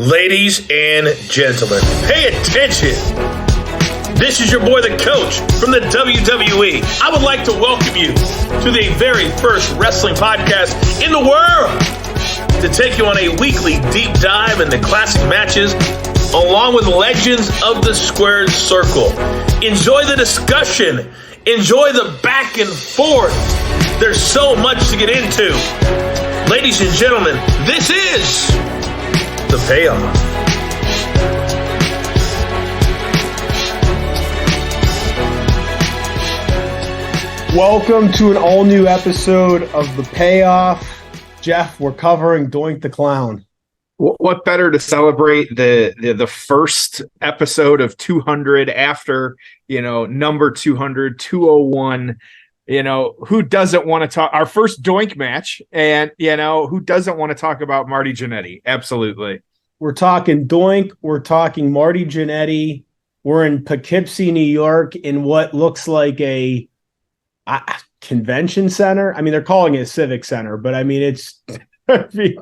Ladies and gentlemen, pay attention. This is your boy, the coach from the WWE. I would like to welcome you to the very first wrestling podcast in the world to take you on a weekly deep dive into classic matches along with legends of the squared circle. Enjoy the discussion. Enjoy the back and forth. There's so much to get into. Ladies and gentlemen, this is The Payoff. Welcome to an all-new episode of The Payoff. Jeff, we're covering Doink the Clown. What better to celebrate the first episode of 200 after, number 200, 201. Who doesn't want to talk our first Doink match? And, who doesn't want to talk about Marty Jannetty? Absolutely. We're talking Doink. We're talking Marty Jannetty. We're in Poughkeepsie, New York, in what looks like a convention center. I mean, they're calling it a civic center, but I mean, it's it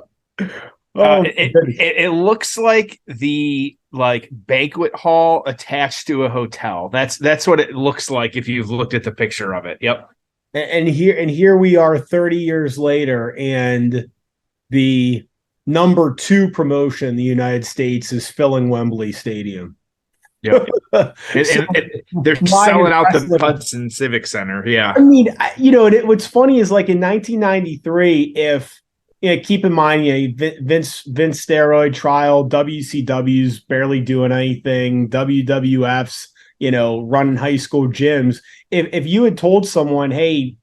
looks like the banquet hall attached to a hotel. That's what it looks like if you've looked at the picture of it. Yep. And here we are 30 years later, and the number 2 promotion in the United States is filling Wembley Stadium. Yep. They're selling out the Hudson Civic Center. Yeah. I mean, what's funny is like in 1993, keep in mind, Vince steroid trial, WCW's barely doing anything, WWF's, running high school gyms. If you had told someone, hey,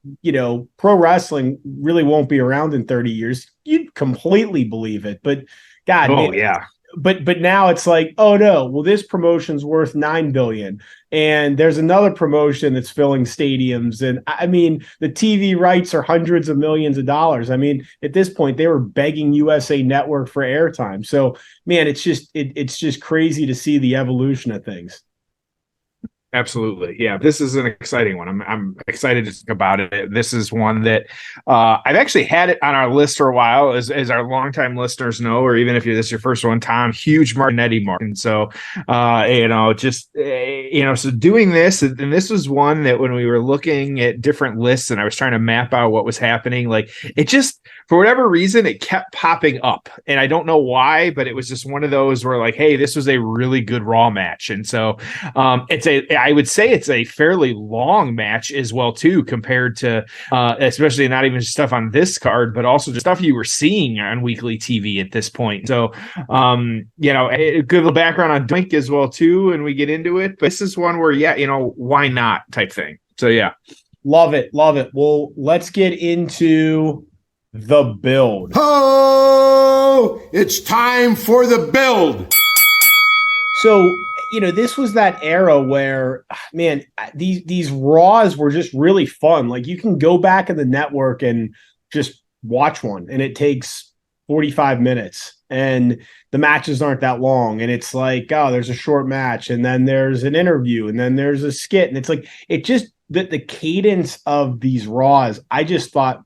pro wrestling really won't be around in 30 years, you'd completely believe it. But God, yeah. But now it's like, oh no, well, this promotion's worth $9 billion, and there's another promotion that's filling stadiums, and I mean the TV rights are hundreds of millions of dollars. I mean, at this point, they were begging USA Network for airtime. So, man, it's just crazy to see the evolution of things. Absolutely. Yeah, this is an exciting one. I'm excited to talk about it. This is one that I've actually had it on our list for a while, as our longtime listeners know, or even if this is your first one, Tom, huge Jannetty mark. And so, so doing this, and this was one that when we were looking at different lists and I was trying to map out what was happening, like it just, for whatever reason, it kept popping up. And I don't know why, but it was just one of those where like, hey, this was a really good Raw match. And so I would say it's a fairly long match as well, too, compared to especially not even stuff on this card, but also just stuff you were seeing on weekly TV at this point. So, a good little background on Doink as well, too, and we get into it. But this is one where, why not type thing. So, yeah. Love it. Love it. Well, let's get into the build. Oh, it's time for the build. So, this was that era where, man, these Raws were just really fun. Like you can go back in the network and just watch one, and it takes 45 minutes, and the matches aren't that long. And it's like, oh, there's a short match, and then there's an interview, and then there's a skit, and it's like the cadence of these Raws, I just thought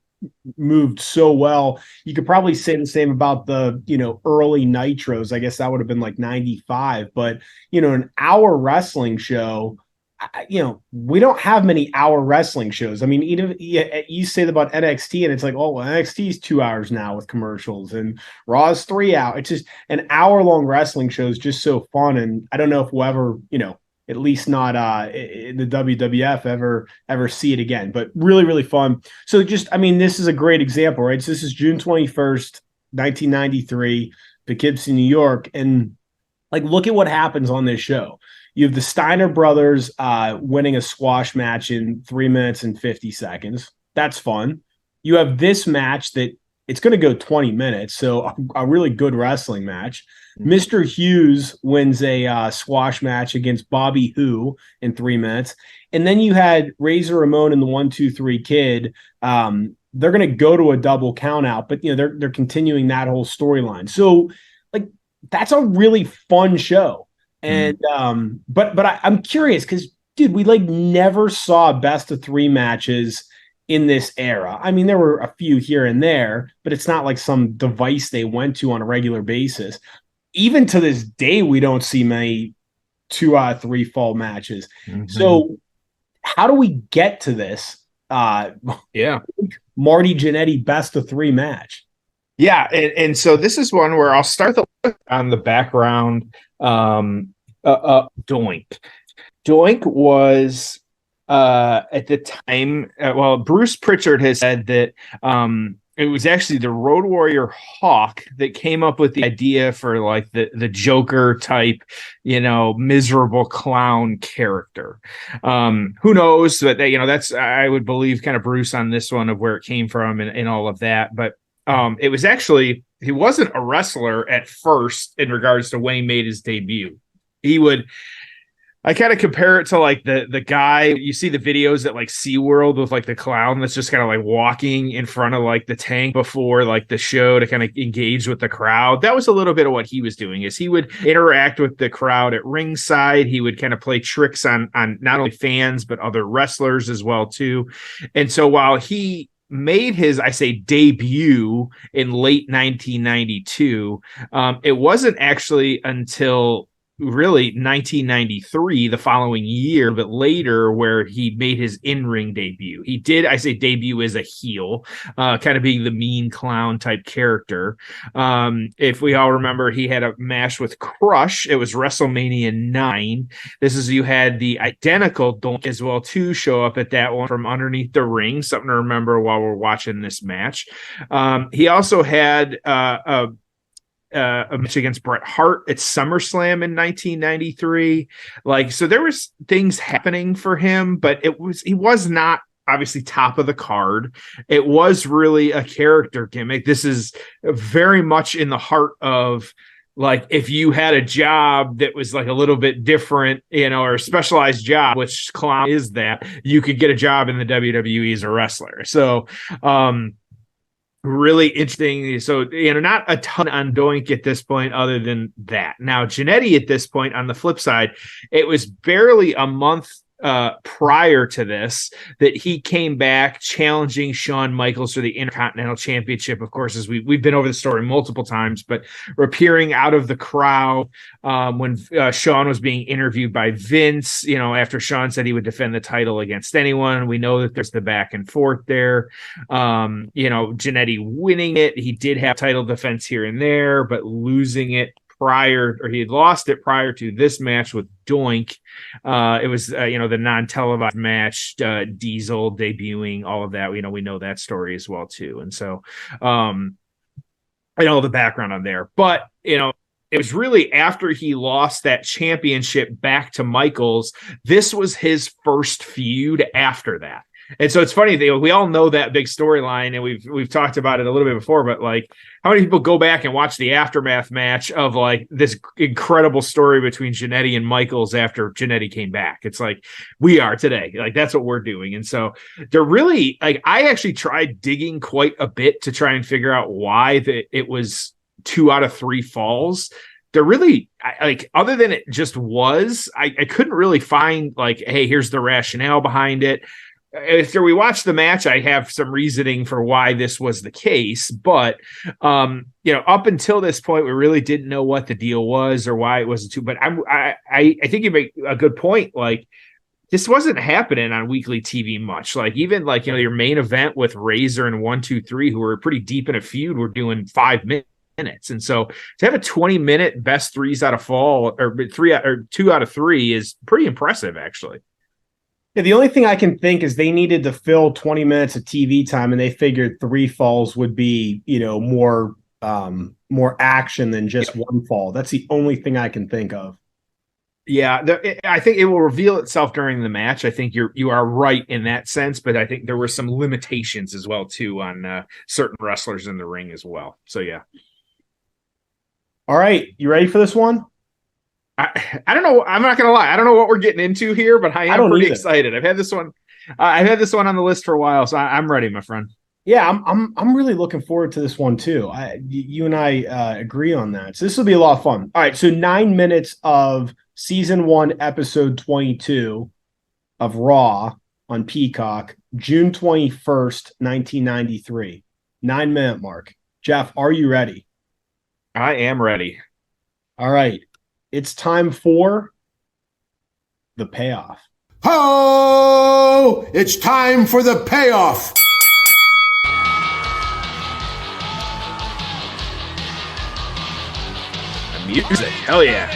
moved so well. You could probably say the same about the early Nitros. I guess that would have been like 95, but an hour wrestling show, we don't have many hour wrestling shows. I mean, you say that about NXT, and it's like, oh, well, NXT is 2 hours now with commercials, and Raw's 3 hours. It's just an hour-long wrestling show is just so fun, and I don't know if we'll ever, at least not in the WWF ever see it again, but really, really fun. So this is a great example, right? So this is June 21st, 1993, Poughkeepsie, New York. And like, look at what happens on this show. You have the Steiner brothers winning a squash match in 3 minutes and 50 seconds. That's fun. You have this match that it's going to go 20 minutes. So a really good wrestling match. Mr. Hughes wins a squash match against Bobby Who in 3 minutes. And then you had Razor Ramon and the 1-2-3 Kid. They're going to go to a double count out, but they're continuing that whole storyline. So like, that's a really fun show. And but I'm curious because, dude, we like never saw best of 3 matches in this era. I mean, there were a few here and there, but it's not like some device they went to on a regular basis. even to this day, we don't see many 2 out of 3 fall matches. Mm-hmm. So how do we get to this? Yeah. Marty Jannetty best of 3 match. Yeah, and so this is one where I'll start on the background. Doink. Doink was at the time. Bruce Pritchard has said that it was actually the Road Warrior Hawk that came up with the idea for like the Joker type, miserable clown character. Who knows? But that's, I would believe, kind of Bruce on this one of where it came from and all of that. But it was actually, he wasn't a wrestler at first in regards to when he made his debut. I kind of compare it to like the guy, you see the videos at like SeaWorld with like the clown that's just kind of like walking in front of like the tank before like the show to kind of engage with the crowd. That was a little bit of what he was doing, is he would interact with the crowd at ringside. He would kind of play tricks on not only fans, but other wrestlers as well too. And so while he made his, I say, debut in late 1992, it wasn't actually until really 1993, the following year, but later, where he made his in-ring debut. He did, I say, debut as a heel, kind of being the mean clown type character. If we all remember, he had a match with Crush. It was WrestleMania 9. You had the identical Doink as well too show up at that one from underneath the ring. Something to remember while we're watching this match. He also had a match against Bret Hart at SummerSlam in 1993. So there was things happening for him, but he was not obviously top of the card. It was really a character gimmick. This is very much in the heart of, like, if you had a job that was like a little bit different, or a specialized job, which clown is that, you could get a job in the WWE as a wrestler. So, really interesting. So, not a ton on Doink at this point other than that. Now, Jannetty at this point, on the flip side, it was barely a month prior to this that he came back challenging Shawn Michaels for the Intercontinental Championship. Of course, as we've been over the story multiple times, but appearing out of the crowd when Shawn was being interviewed by Vince, after Shawn said he would defend the title against anyone. We know that there's the back and forth there. Jannetty winning it. He did have title defense here and there, but losing it he had lost it prior to this match with Doink. It was the non-televised match, Diesel debuting, all of that. We know that story as well too. And so I know the background on there, but it was really after he lost that championship back to Michaels, this was his first feud after that. And so it's funny, we all know that big storyline, and we've talked about it a little bit before, but like, how many people go back and watch the aftermath match of like this incredible story between Jannetty and Michaels after Jannetty came back? It's like, we are today. Like, that's what we're doing. And so they're really, like, I actually tried digging quite a bit to try and figure out why it was 2 out of 3 falls. They're really, like, other than it just was, I couldn't really find like, hey, here's the rationale behind it. After we watched the match, I have some reasoning for why this was the case, but up until this point, we really didn't know what the deal was or why it wasn't too. But I think you make a good point. Like, this wasn't happening on weekly TV much. Like, even like your main event with Razor and 1-2-3, who were pretty deep in a feud, were doing 5 minutes. And so to have a 20-minute best 2 out of 3 is pretty impressive, actually. Yeah, the only thing I can think is they needed to fill 20 minutes of TV time, and they figured 3 falls would be, more action than just one fall. That's the only thing I can think of. Yeah, I think it will reveal itself during the match. I think you are right in that sense, but I think there were some limitations as well too on certain wrestlers in the ring as well. So yeah. All right, you ready for this one? I don't know. I'm not gonna lie. I don't know what we're getting into here, but I am pretty excited. I've had this one on the list for a while, so I'm ready, my friend. Yeah, I'm really looking forward to this one too. You and I agree on that. So this will be a lot of fun. All right, so 9 minutes of season 1, episode 22 of Raw on Peacock, June 21st, 1993. 9-minute mark. Jeff, are you ready? I am ready. All right. It's time for the payoff. Ho! It's time for the payoff. The music. Hell yeah.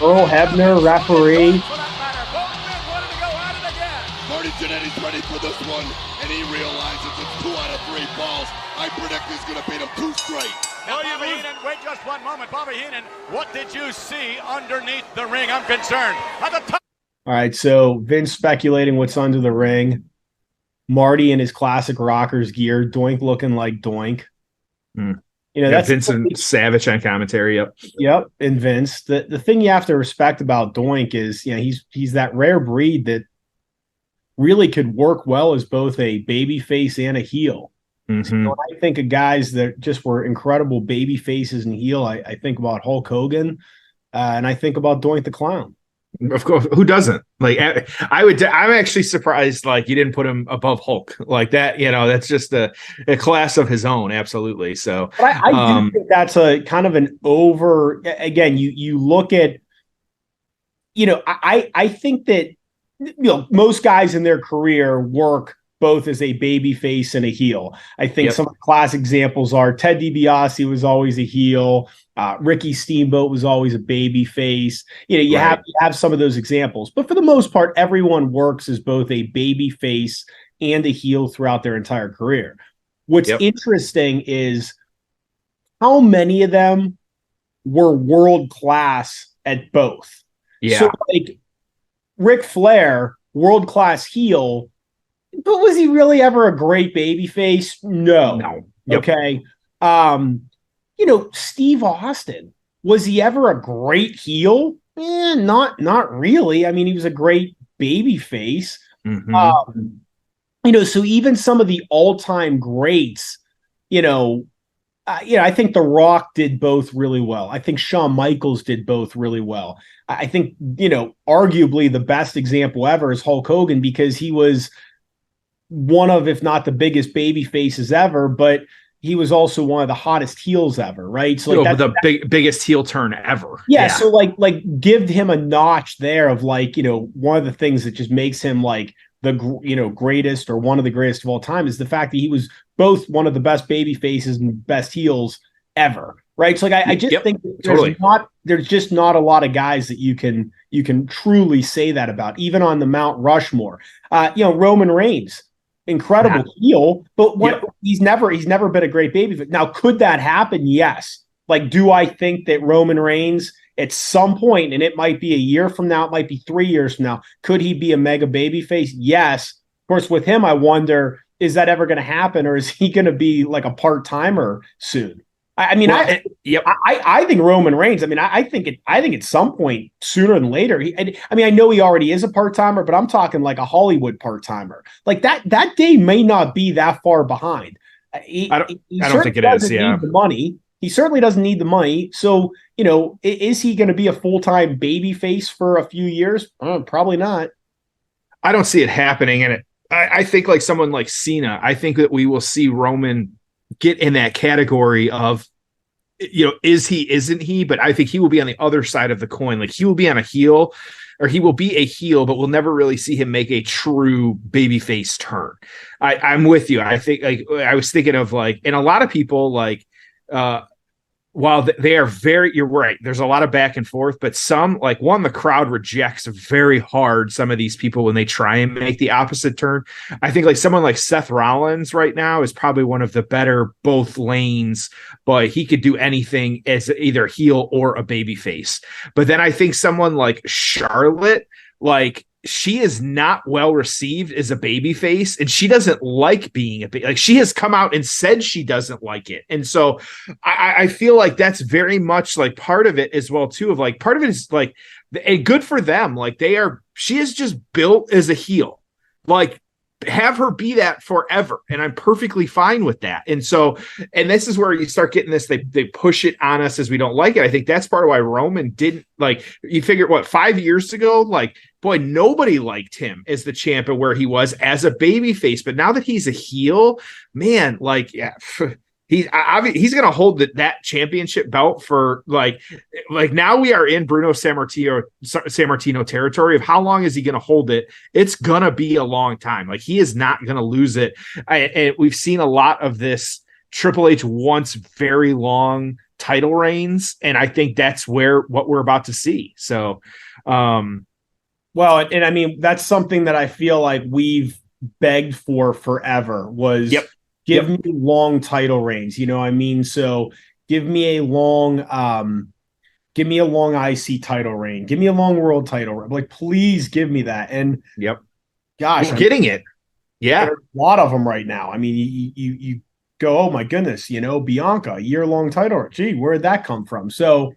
Earl Hebner, referee. Marty Jannetty's ready for this one, and he realizes it's 2 out of 3 balls. I predict he's going to beat him 2 straight. Now, Bobby Heenan, wait just one moment. Bobby Heenan, what did you see underneath the ring? I'm concerned. At the top. All right, so Vince speculating what's under the ring. Marty in his classic Rockers gear, Doink looking like Doink. You know, that's Vincent Savage on commentary. Yep, and Vince. The thing you have to respect about Doink is, you know, he's that rare breed that really could work well as both a baby face and a heel. Mm-hmm. So when I think of guys that just were incredible baby faces and heel, I think about Hulk Hogan, and I think about Doink the Clown. Of course, who doesn't? Like, I'm actually surprised, like, you didn't put him above Hulk like that. You know, that's just a class of his own. Absolutely. So, but I do think that's a kind of an over. Again, you look at, you know, I think that, you know, most guys in their career work both as a baby face and a heel. I think some of the class examples are Ted DiBiase was always a heel. Ricky Steamboat was always a baby face. You know, you have some of those examples, but for the most part, everyone works as both a baby face and a heel throughout their entire career. What's interesting is how many of them were world class at both. Yeah. So like Ric Flair, world class heel, but was he really ever a great baby face? No. Okay. You know, Steve Austin, was he ever a great heel? Not really. I mean, he was a great baby face. Mm-hmm. You know, so even some of the all-time greats, you know, I think The Rock did both really well. I think Shawn Michaels did both really well. I think, you know, arguably the best example ever is Hulk Hogan, because he was one of, if not the biggest baby faces ever, but he was also one of the hottest heels ever, right? So like biggest heel turn ever. Yeah, so like give him a notch there of, like, you know, one of the things that just makes him like the, you know, greatest or one of the greatest of all time is the fact that he was both one of the best baby faces and best heels ever, right? So like I just think there's just not a lot of guys that you can truly say that about, even on the Mount Rushmore. You know, Roman Reigns, incredible heel, but he's never been a great baby. Now, could that happen? Yes. Like, do I think that Roman Reigns at some point, and it might be a year from now, it might be 3 years from now, could he be a mega baby face? Yes. Of course, with him, I wonder, is that ever going to happen, or is he going to be like a part-timer soon? I mean, I think Roman Reigns. I mean, I think at some point sooner than later. I know he already is a part timer, but I'm talking like a Hollywood part timer. Like that day may not be that far behind. I don't think it is. Yeah, need the money. He certainly doesn't need the money. So, you know, is he going to be a full-time baby face for a few years? Probably not. I don't see it happening, and I think like someone like Cena. I think that we will see Roman get in that category of, you know, is he, isn't he? But I think he will be on the other side of the coin. Like, he will be on a heel, or he will be a heel, but we'll never really see him make a true babyface turn. I'm with you. I think, like, I was thinking of, like, and a lot of people, like, while they are very, you're right, there's a lot of back and forth, but some, like, the crowd rejects very hard some of these people when they try and make the opposite turn. I think like someone like Seth Rollins right now is probably one of the better both lanes, but he could do anything as either heel or a baby face. But then I think someone like Charlotte, like, she is not well received as a baby face, and she doesn't like being like, she has come out and said she doesn't like it. And so I feel like that's very much like part of it as well too, of like, part of it is like, and good for them. Like, she is just built as a heel, like, have her be that forever. And I'm perfectly fine with that. And so, and this is where you start getting this, they push it on us as we don't like it. I think that's part of why Roman didn't, like, you figure 5 years ago, like, boy, nobody liked him as the champ and where he was as a baby face. But now that he's a heel, man, like, He's going to hold that championship belt for like now we are in Bruno Sammartino territory of how long is he going to hold it? It's going to be a long time. Like he is not going to lose it. And we've seen a lot of this. Triple H wants very long title reigns, and I think that's what we're about to see. So, well, and I mean that's something that I feel like we've begged for forever was. Yep. Give me long title reigns, you know what I mean? So give me a long IC title reign. Give me a long world title reign. Like, please give me that. And gosh, we're getting it. Yeah. There's a lot of them right now. I mean, you go, oh my goodness, Bianca, year-long title. Gee, where'd that come from? So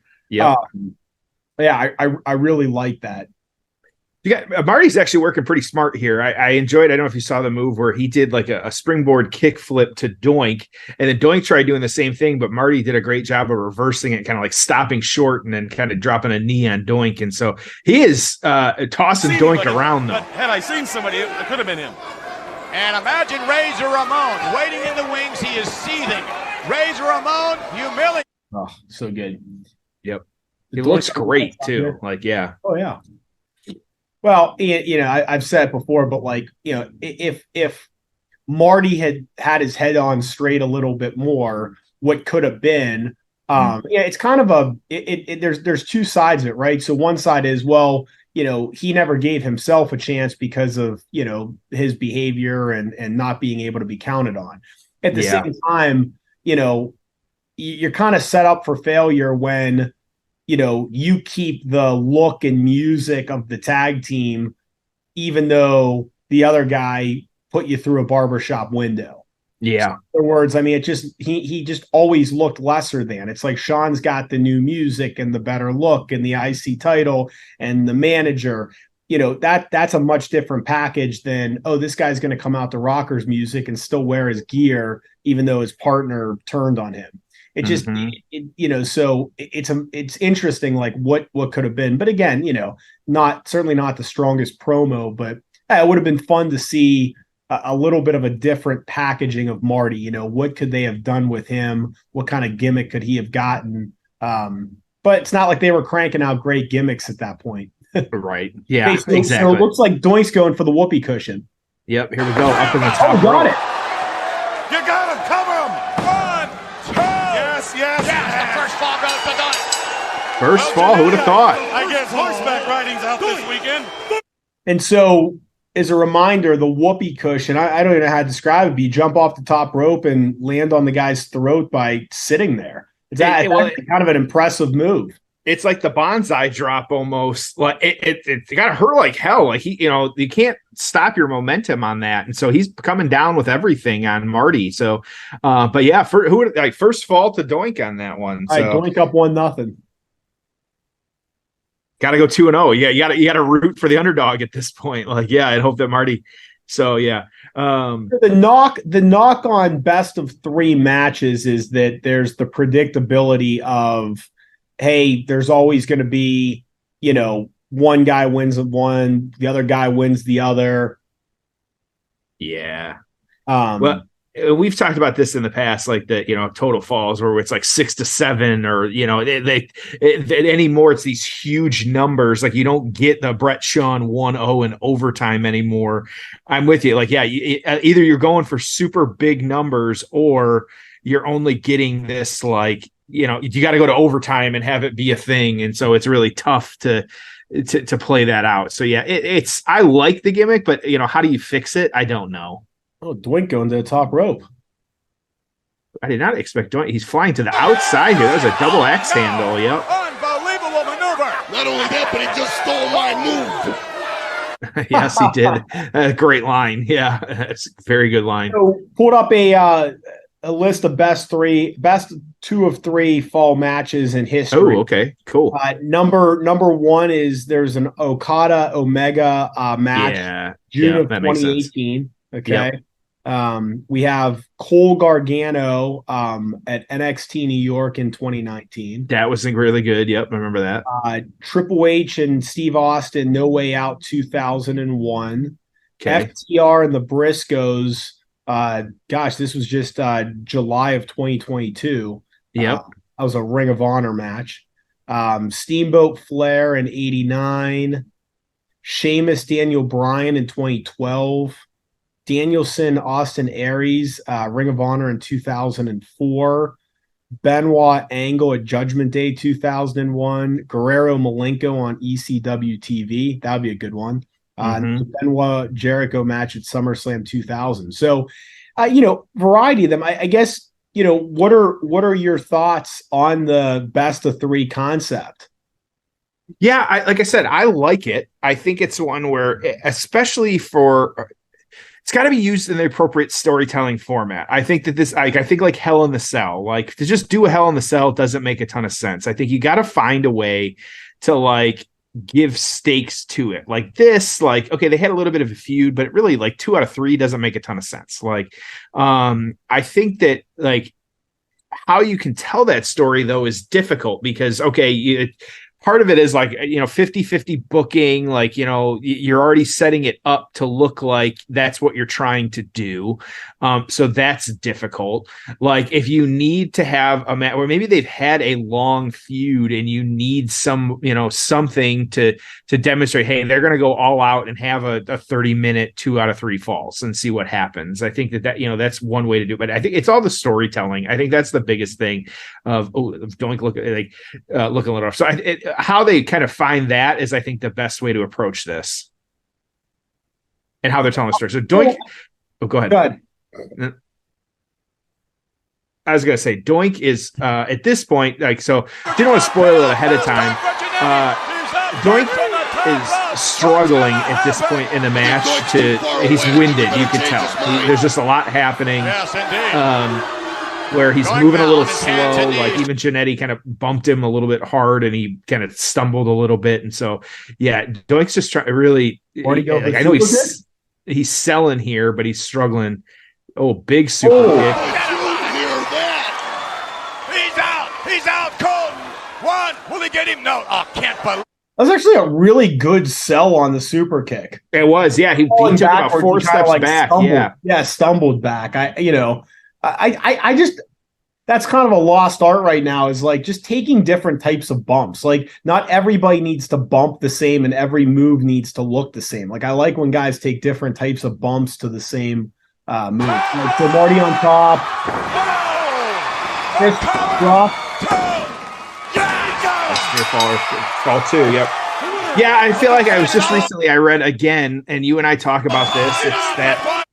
I really like that. Marty's actually working pretty smart here. I enjoyed. I don't know if you saw the move where he did like a springboard kick flip to Doink, and then Doink tried doing the same thing, but Marty did a great job of reversing it, kind of like stopping short and then kind of dropping a knee on Doink. And so he is tossing Doink around though. But had I seen somebody, it could have been him. And imagine Razor Ramon waiting in the wings. He is seething. Razor Ramon, humiliating. Oh, so good. Yep. It looks great too. Like, yeah. Oh yeah. Well, I've said it before, but like, if Marty had his head on straight a little bit more, what could have been, it's kind of there's two sides of it, right? So one side is, well, he never gave himself a chance because of, his behavior and not being able to be counted on. At the same time, you're kind of set up for failure when, you keep the look and music of the tag team, even though the other guy put you through a barbershop window. Yeah. So in other words, I mean, it just, he just always looked lesser than. It's like Sean's got the new music and the better look and the IC title and the manager, that's a much different package than, oh, this guy's going to come out to Rockers music and still wear his gear, even though his partner turned on him. It just, so it's interesting, like what could have been. But again, certainly not the strongest promo, but it would have been fun to see a little bit of a different packaging of Marty. What could they have done with him? What kind of gimmick could he have gotten? But it's not like they were cranking out great gimmicks at that point. Right. Yeah, exactly. exactly. So it looks like Doink's going for the whoopee cushion. Yep. Here we go. Up in the top. Oh, got it. You got him. Cover him. 1, 2. Yes. The first fall goes to Doink. First fall. Who would have thought? I guess horseback riding's out this weekend. And so, as a reminder, the whoopee cushion, I don't even know how to describe it, but you jump off the top rope and land on the guy's throat by sitting there. It's kind of an impressive move. It's like the bonsai drop almost. Like it got to hurt like hell. Like you can't stop your momentum on that, and so he's coming down with everything on Marty. So, but yeah, first fall to Doink on that one. So. All right, Doink up 1-0. Got to go 2-0. Yeah, you got to root for the underdog at this point. Like, yeah, I'd hope that Marty. So yeah, the knock on best of 3 matches is that there's the predictability of, hey, there's always going to be, one guy wins one, the other guy wins the other. Yeah. Well, we've talked about this in the past, like the, total falls where it's like 6-7 or, anymore. It's these huge numbers. Like you don't get the Brett Shawn 1-0 in overtime anymore. I'm with you. Like, yeah, either you're going for super big numbers or you're only getting this, like, you got to go to overtime and have it be a thing. And so it's really tough to play that out. So yeah, I like the gimmick, but how do you fix it? I don't know. Oh, Doink going to the top rope. I did not expect Doink. He's flying to the outside here. That was a double X handle. Yep. Unbelievable maneuver. Not only that, but he just stole my move. Yes, he did. Great line. Yeah, it's a very good line. So pulled up a list of best 2 of 3 fall matches in history. Oh, okay, cool. Number 1 is there's an Okada Omega match, June of 2018. Okay. Yep. We have Cole Gargano at NXT New York in 2019. That was really good. Yep, I remember that. Triple H and Steve Austin, No Way Out 2001. Okay. FTR and the Briscoes This was just July of 2022. Yep. That was a Ring of Honor match. Steamboat Flair in 89. Sheamus, Daniel Bryan in 2012. Danielson, Austin Aries, Ring of Honor in 2004. Benoit Angle at Judgment Day 2001. Guerrero Malenko on ECW TV. That would be a good one. The Benoit Jericho match at SummerSlam 2000. So, variety of them. I guess, what are your thoughts on the best of three concept? Yeah, like I said, I like it. I think it's one where, especially for, it's got to be used in the appropriate storytelling format. I think that this, I think like Hell in the Cell, like to just do a Hell in the Cell doesn't make a ton of sense. I think you got to find a way to like give stakes to it. Like this, like, okay, they had a little bit of a feud, but really like 2 out of 3 doesn't make a ton of sense. Like, I think that like how you can tell that story though is difficult because, okay, part of it is like, 50-50 booking, like, you're already setting it up to look like that's what you're trying to do. So that's difficult. Like if you need to have a match, or maybe they've had a long feud and you need some, something to demonstrate, hey, they're going to go all out and have a 30-minute 2 out of 3 falls and see what happens. I think that, that's one way to do it. But I think it's all the storytelling. I think that's the biggest thing of, Doink looking a little off. So how they kind of find that is, I think, the best way to approach this and how they're telling the story. So Doink, go ahead. I was going to say Doink is at this point, like, so didn't want to spoil it ahead of time. Doink is struggling at this point in the match. He's winded, you can tell. There's just a lot happening. Yes, indeed. Where he's moving a little slow, like even Jannetty kind of bumped him a little bit hard and he kind of stumbled a little bit. And so, yeah, Doink's just trying to really, like, I know he's selling here, but he's struggling. Oh, big super kick. He's out cold. One, will he get him? No, can't believe. That was actually a really good sell on the super kick. It was, yeah. He took about 4 steps back. Stumbled back. I just, that's kind of a lost art right now, is like just taking different types of bumps. Like not everybody needs to bump the same and every move needs to look the same. Like I like when guys take different types of bumps to the same move. Like so Marty on top. First drop. Fall 2, yep. Yeah, I feel like I was just recently, I read again, and you and I talk about this. It's that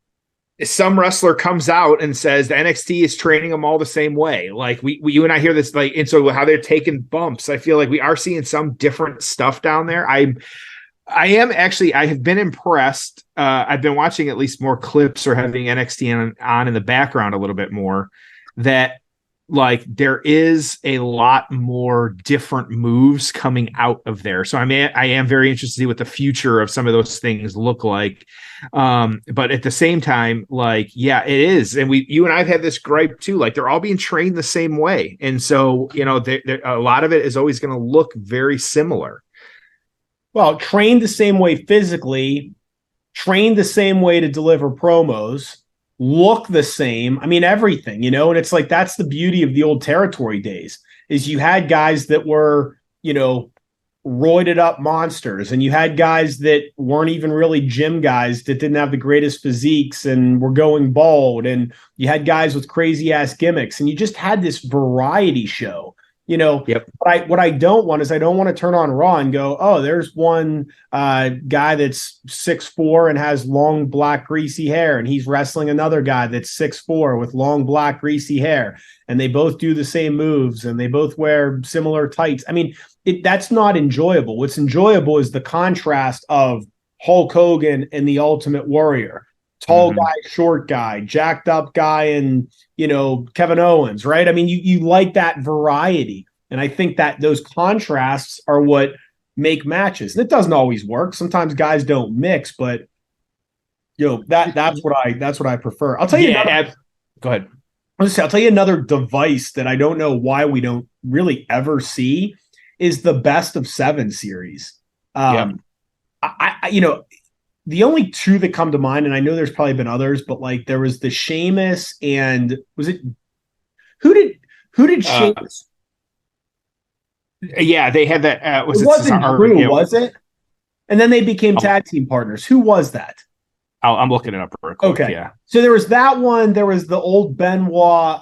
some wrestler comes out and says the NXT is training them all the same way. Like we you and I hear this, like, and so how they're taking bumps. I feel like we are seeing some different stuff down there. I have been impressed. I've been watching at least more clips or having NXT on in the background a little bit more, that like there is a lot more different moves coming out of there. So I am very interested to see what the future of some of those things look like. But at the same time, like, yeah, it is. And you and I've had this gripe too, like they're all being trained the same way. And so, a lot of it is always going to look very similar. Well, trained the same way physically, trained the same way to deliver promos, look the same. I mean, everything, and it's like, that's the beauty of the old territory days, is you had guys that were, roided up monsters, and you had guys that weren't even really gym guys that didn't have the greatest physiques and were going bald, and you had guys with crazy ass gimmicks, and you just had this variety show. Yep. What I don't want is, I don't want to turn on Raw and go, oh, there's one guy that's 6'4" and has long black greasy hair, and he's wrestling another guy that's 6'4" with long black greasy hair, and they both do the same moves and they both wear similar tights. I mean, that's not enjoyable. What's enjoyable is the contrast of Hulk Hogan and the Ultimate Warrior. Tall guy, short guy, jacked up guy, and Kevin Owens, right? I mean, you like that variety, and I think that those contrasts are what make matches. And it doesn't always work. Sometimes guys don't mix, but that's what I prefer. I'll tell you. Go ahead. I'll tell you another device that I don't know why we don't really ever see is the best of 7 series. the only two that come to mind, and I know there's probably been others, but like there was the Sheamus and was it who did Sheamus? Yeah, they had that. It wasn't Drew, was it? And then they became tag team partners. Who was that? I'm looking it up real quick. Okay. Yeah. So there was that one. There was the old Benoit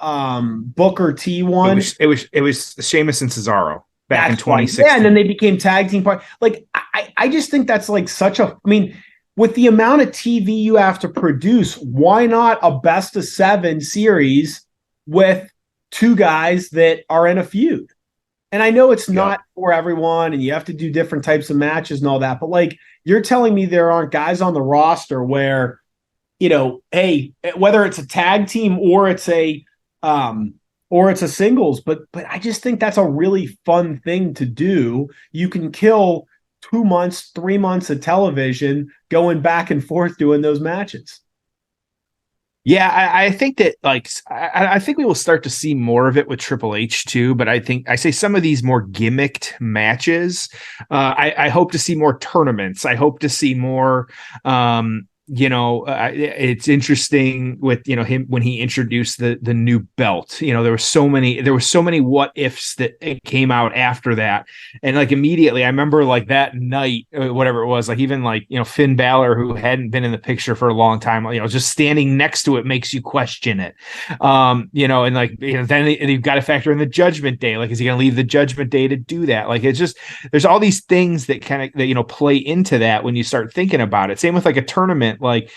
Booker T one. It was Sheamus and Cesaro back in 2016. Yeah, and then they became tag team partners. Like I just think that's like such a. I mean, with the amount of TV you have to produce, why not a best of 7 series with 2 guys that are in a feud? And I know it's not for everyone, and you have to do different types of matches and all that. But like, you're telling me there aren't guys on the roster where, hey, whether it's a tag team or it's a singles, but I just think that's a really fun thing to do. You can kill 2 months, 3 months of television going back and forth doing those matches. Yeah, I think that I think we will start to see more of it with Triple H too. But I say some of these more gimmicked matches. I hope to see more tournaments. I hope to see more. It's interesting with him when he introduced the new belt. There were so many what ifs that came out after that, and like immediately I remember like that night, whatever it was, like even like Finn Balor, who hadn't been in the picture for a long time, just standing next to it makes you question it. And then you've got to factor in the Judgment Day. Like, is he going to leave the Judgment Day to do that? Like, it's just there's all these things that kind of play into that when you start thinking about it. Same with like a tournament. Like,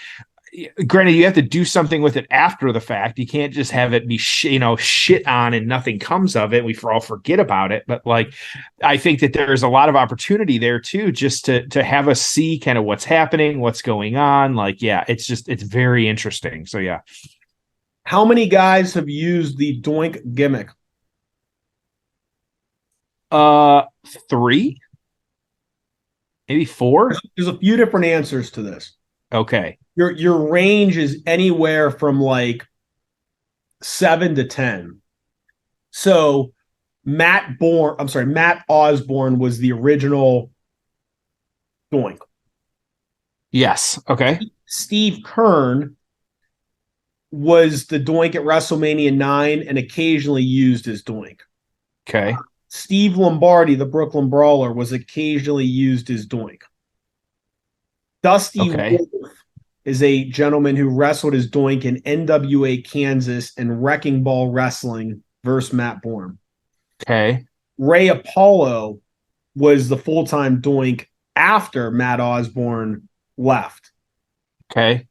granted, you have to do something with it after the fact. You can't just have it be shit on and nothing comes of it. We all forget about it. But like, I think that there's a lot of opportunity there too, just to have us see kind of what's happening, what's going on. Like, yeah, it's very interesting. So yeah. How many guys have used the Doink gimmick? 3, maybe 4. There's a few different answers to this. Okay. Your range is anywhere from like 7 to 10. So Matt Osborne was the original Doink. Yes. Okay. Steve Kern was the Doink at WrestleMania 9 and occasionally used as Doink. Okay. Steve Lombardi, the Brooklyn Brawler, was occasionally used as Doink. Dusty Wolf is a gentleman who wrestled as Doink in NWA Kansas and Wrecking Ball Wrestling versus Matt Bourne. Okay. Ray Apollo was the full-time Doink after Matt Osborne left. Okay.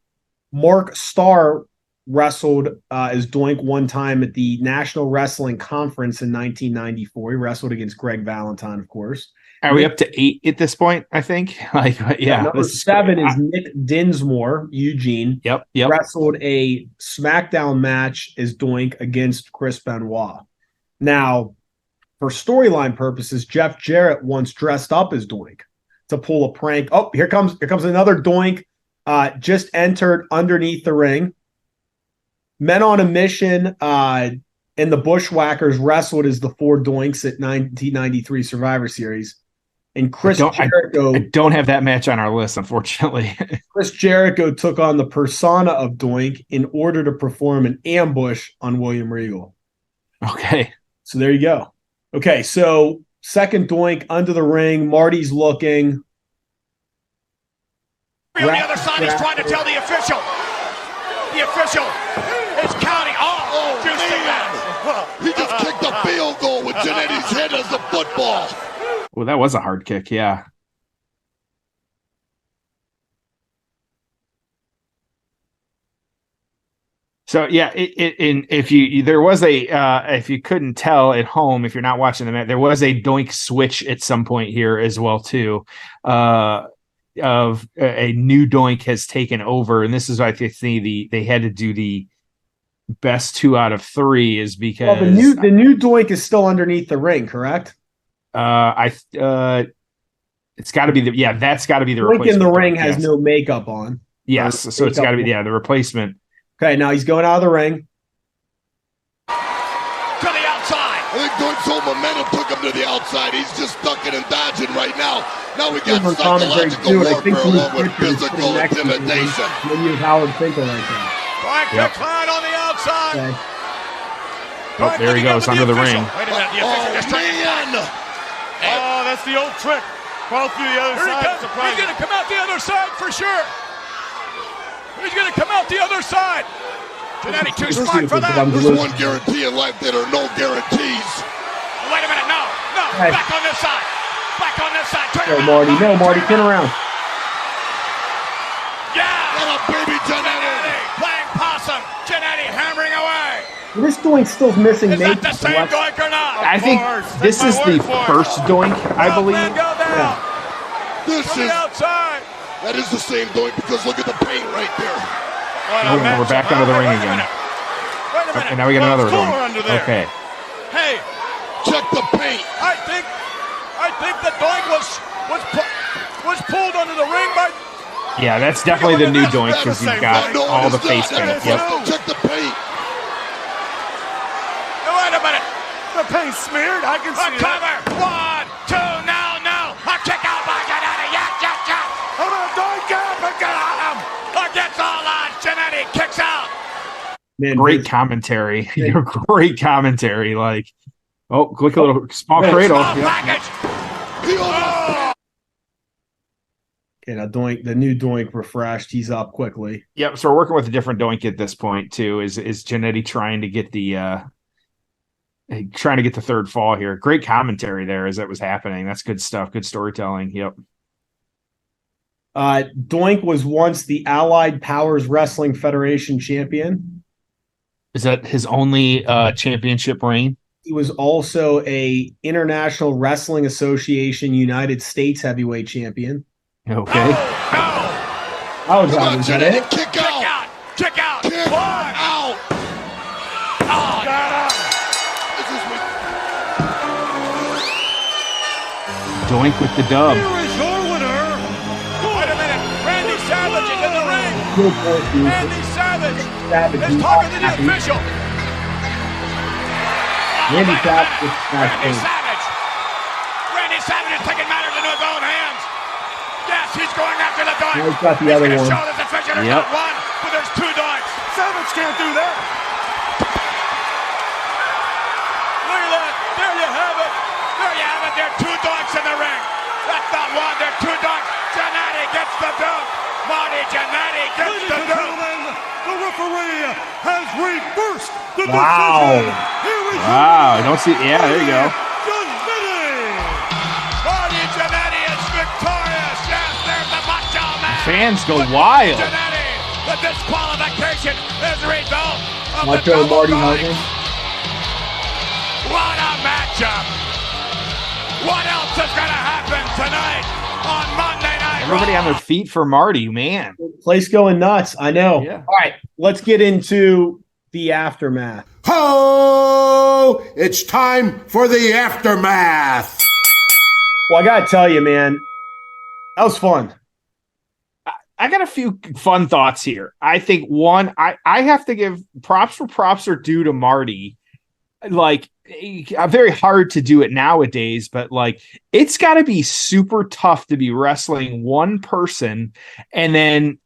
Mark Starr wrestled as Doink one time at the National Wrestling Conference in 1994. He wrestled against Greg Valentine, of course. Are we up to 8 at this point? I think. Number 7 is Nick Dinsmore, Eugene. Yep. Wrestled a SmackDown match as Doink against Chris Benoit. Now, for storyline purposes, Jeff Jarrett once dressed up as Doink to pull a prank. Oh, here comes another Doink. Just entered underneath the ring. Men on a Mission and the Bushwhackers wrestled as the 4 Doinks at 1993 Survivor Series. And Jericho. I don't have that match on our list, unfortunately. Chris Jericho took on the persona of Doink in order to perform an ambush on William Regal. Okay. So there you go. Okay, so second Doink under the ring. Marty's looking. On the other side, he's trying to tell the official. The official is counting. Oh, juicing that. He just kicked a field goal with Jannetty's head as a football. Well, that was a hard kick, yeah. So yeah, if you couldn't tell at home, if you're not watching the match, there was a Doink switch at some point here as well too. Of a new Doink has taken over, and this is why I think they had to do the best 2 out of 3 is because the new Doink is still underneath the ring, correct? It's got to be that's got to be the Doink replacement. In the ring has no makeup on. Yes, so it's got to be the replacement. Okay, now he's going out of the ring. To the outside. I think Doink's whole momentum took him to the outside. He's just ducking and dodging right now. Now we got Different commentary, psychological too, and I think warfare these along with pictures physical sitting next to me, intimidation. when you have Howard Finkel right there. Doink kicks line on the outside. Okay. Oh, there he goes under the ring. Wait a minute, the official just trying to... Oh, that's the old trick. Fall through the other Here he side. comes. He's going to come out the other side for sure. He's going to come out the other side. Jannetty too smart for that. There's one guarantee in life. There are no guarantees. Wait a minute. No. Hey. Back on this side. Back on this side. Turn No, around. Marty. No, Marty. Pin around. Yeah. What a baby Jannetty Jannetty. playing possum. Jannetty hammering away. This Doink's still missing Is that Nate. the same Doink or not? I think this is the first Doink, I believe. Man, go down. This From is the outside. that is the same Doink because look at the paint right there. We're back under the ring again. Wait a minute. And now we got another Floor one. under there. Okay. Hey, Check the paint. I think the Doink was pulled under the ring by. Yeah, that's definitely the new Doink because you've got No, all it the is face not. paint. That is Yep. not. Check the paint. Wait a minute. The paint smeared. I can A see it. cover. 1, 2, no. A kick out by Jannetty. Yeah. How about Doink up and get on him? Against all odds, Jannetty kicks out. Man, Great this- commentary. Your great commentary. Like, oh, quick little small Wait. cradle. Small Yep. package. He almost Okay, now Doink, the new Doink refreshed. He's up quickly. Yep. So we're working with a different Doink at this point too. Is Jannetty trying to get the third fall here? Great commentary there as that was happening. That's good stuff. Good storytelling. Yep. Doink was once the Allied Powers Wrestling Federation champion. Is that his only championship reign? He was also a International Wrestling Association United States heavyweight champion. Okay. No. Oh, Come on, is that Jannetty. it? Kick out. Kick out. Kick One. out. Oh, This is me. Doink with the dub. Here is your winner. wait a minute. Randy Savage is in the ring. Good point, dude. Randy Savage Savage, is he's talking to the happy. official. Randy Wait a Savage minute. is Randy happy. Savage. Randy Savage is taking matters into his own hands. Yes, he's going after the Doink. Now he's got the other gonna one. show this official there's Yep. not one, but there's two Doinks. Savage can't do that. Look at that. There you have it. There you have it. There are two Doinks in the ring. That's not one. There are two Doinks. Jannetty gets the dunk. Marty Jannetty gets Ladies the and dunk. gentlemen, the referee has reversed the Wow. decision. Here is Wow. I don't see. Yeah, there you go. Jannetty. Marty Jannetty is victorious. Yes, there's the Macho Man. Fans go But wild. Jannetty, the disqualification is a result of the Macho double Marty Doink. Hogan. What a matchup. What else is going to happen tonight on Monday Night Everybody Raw? on their feet for Marty, man. Place going nuts. I know. Yeah. All right, let's get into the aftermath. Ho! It's time for the aftermath. Well, I got to tell you, man, that was fun. I got a few fun thoughts here. I think one, I have to give props for props are due to Marty. Like, very hard to do it nowadays, but like, it's got to be super tough to be wrestling one person and then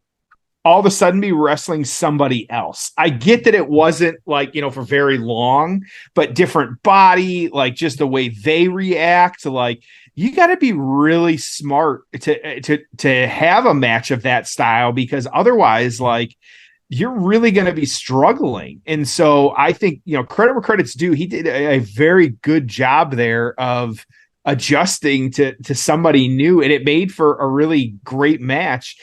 all of a sudden be wrestling somebody else. I get that it wasn't like, for very long, but different body, like just the way they react, like you got to be really smart to have a match of that style, because otherwise, like, you're really going to be struggling. And so I think, credit where credit's due. He did a very good job there of adjusting to somebody new, and it made for a really great match.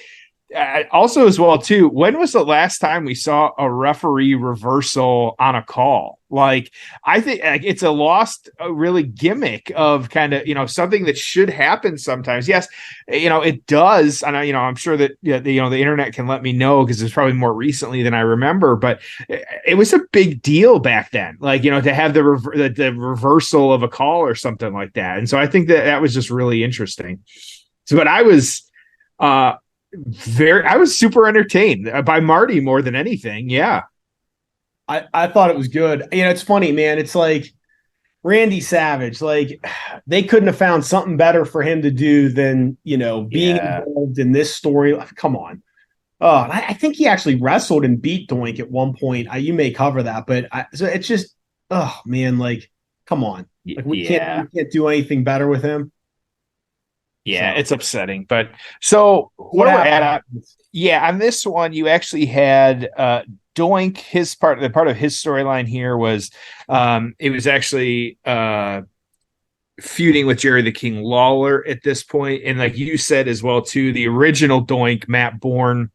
Also, as well, too, when was the last time we saw a referee reversal on a call? Like, I think it's a lost really gimmick of kind of, something that should happen sometimes. Yes, it does. And I'm sure that, the internet can let me know because it's probably more recently than I remember, but it was a big deal back then, like, to have the reversal of a call or something like that. And so I think that was just really interesting. So, but I was super entertained by Marty more than anything. Yeah. I thought it was good. It's funny, man. It's like Randy Savage, like they couldn't have found something better for him to do than, being involved in this story. Come on. Oh, I think he actually wrestled and beat Doink at one point. You may cover that, but so it's just, oh man, like, come on. Like we can't do anything better with him. Yeah, it's upsetting. But so what we're at, on this one, you actually had Doink. The part of his storyline here was it was actually feuding with Jerry the King Lawler at this point, and like you said as well too, the original Doink, Matt Bourne.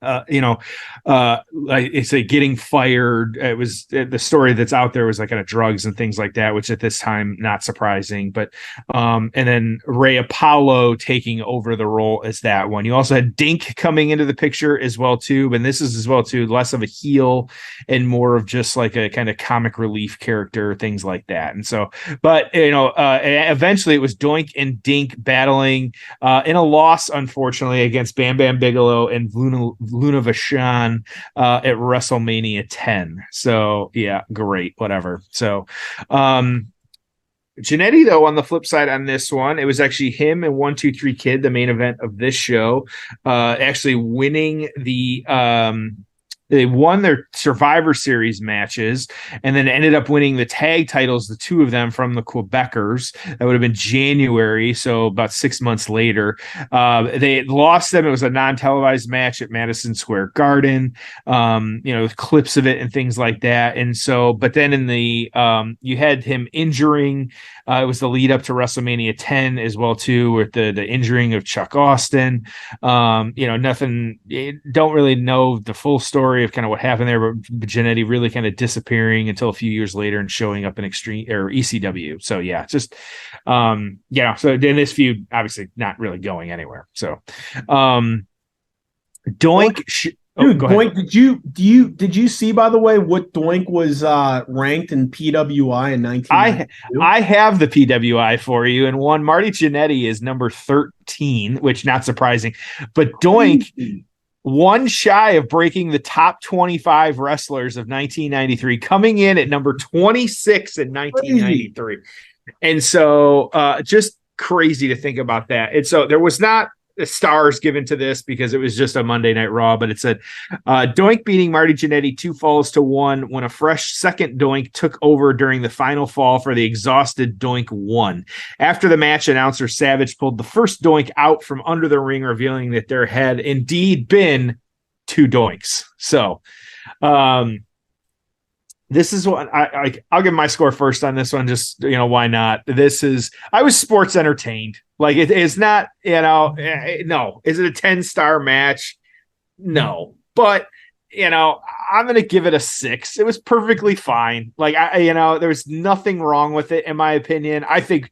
Like it's like getting fired. It was the story that's out there was like kind of drugs and things like that, which at this time not surprising. But and then Ray Apollo taking over the role as that one. You also had Dink coming into the picture as well too, and this is as well too less of a heel and more of just like a kind of comic relief character, things like that. And so, but eventually it was Doink and Dink battling in a loss, unfortunately, against Bam Bam Bigelow and Luna Vachon at WrestleMania 10. So yeah, great, whatever. So Jannetty, though, on the flip side on this one, it was actually him and 1-2-3 Kid, the main event of this show, actually winning they won their Survivor Series matches and then ended up winning the tag titles, the two of them from the Quebecers. That would have been January, so about 6 months later. They lost them. It was a non-televised match at Madison Square Garden, with clips of it and things like that. And so, but then in the, you had him injuring, it was the lead up to WrestleMania 10 as well, too, with the injuring of Chuck Austin. Nothing, don't really know the full story of kind of what happened there, but Jannetty really kind of disappearing until a few years later and showing up in Extreme or ECW. So yeah, just so in this feud, obviously not really going anywhere. So Doink. Dude, go Doink, ahead. Did you see, by the way, what Doink was ranked in PWI in 1992? I have the PWI for you, and one Marty Jannetty is number 13, which not surprising, but Doink one shy of breaking the top 25 wrestlers of 1993, coming in at number 26 in 1993. And so just crazy to think about that. And so there was not stars given to this because it was just a Monday Night Raw, but it said Doink beating Marty Jannetty 2-1 when a fresh second Doink took over during the final fall for the exhausted Doink won. After the match, announcer Savage pulled the first Doink out from under the ring, revealing that there had indeed been two Doinks. So this is what I'll give my score first on this one. Just, why not? I was sports entertained. Like it's not, no. Is it a 10-star match? No, but I'm going to give it a 6. It was perfectly fine. Like there was nothing wrong with it. In my opinion, I think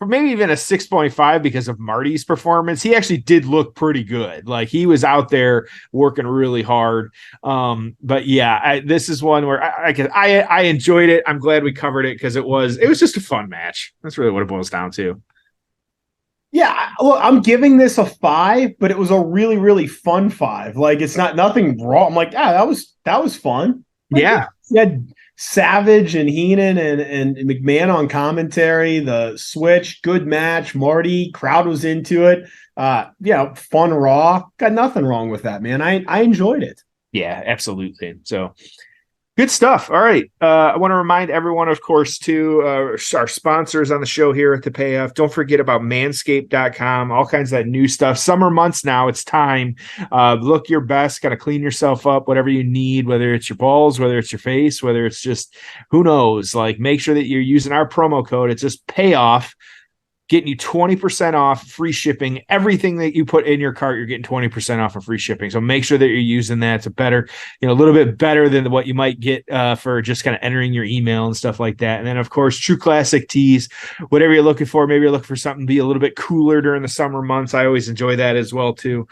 maybe even a 6.5 because of Marty's performance. He actually did look pretty good. Like he was out there working really hard. But yeah, this is one where I enjoyed it. I'm glad we covered it because it was just a fun match. That's really what it boils down to. Yeah, look, I'm giving this a 5, but it was a really, really fun 5. Like it's nothing wrong. I'm like, that was fun. Like, yeah. You had Savage and Heenan and McMahon on commentary, the switch, good match. Marty, crowd was into it. Fun Raw. Got nothing wrong with that, man. I enjoyed it. Yeah, absolutely. So good stuff. All right. I want to remind everyone, of course, too, our sponsors on the show here at The Payoff. Don't forget about manscaped.com, all kinds of that new stuff. Summer months now, it's time. Look your best, got to clean yourself up, whatever you need, whether it's your balls, whether it's your face, whether it's just, who knows, like make sure that you're using our promo code. It's just Payoff, getting you 20% off, free shipping. Everything that you put in your cart, you're getting 20% off of free shipping. So make sure that you're using that. It's a little bit better than what you might get for just kind of entering your email and stuff like that. And then, of course, True Classic Tees, whatever you're looking for. Maybe you're looking for something to be a little bit cooler during the summer months. I always enjoy that as well, too.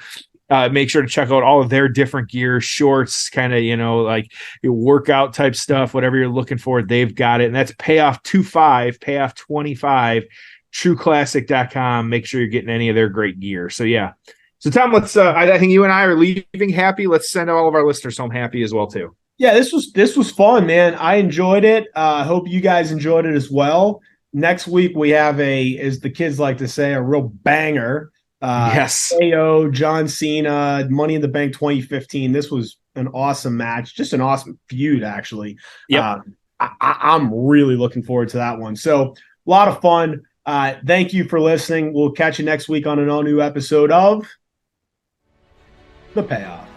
Make sure to check out all of their different gear, shorts, kind of, like your workout type stuff, whatever you're looking for, they've got it. And that's Payoff 25, Payoff 25. TrueClassic.com. Make sure you're getting any of their great gear. So yeah. So Tom, let's I think you and I are leaving happy. Let's send all of our listeners home happy as well too. Yeah, this was fun, man. I enjoyed it. I hope you guys enjoyed it as well. Next week we have as the kids like to say, a real banger. Yes. KO, John Cena, Money in the Bank 2015. This was an awesome match, just an awesome feud, actually. Yep. I'm really looking forward to that one. So a lot of fun. Thank you for listening. We'll catch you next week on an all-new episode of The Payoff.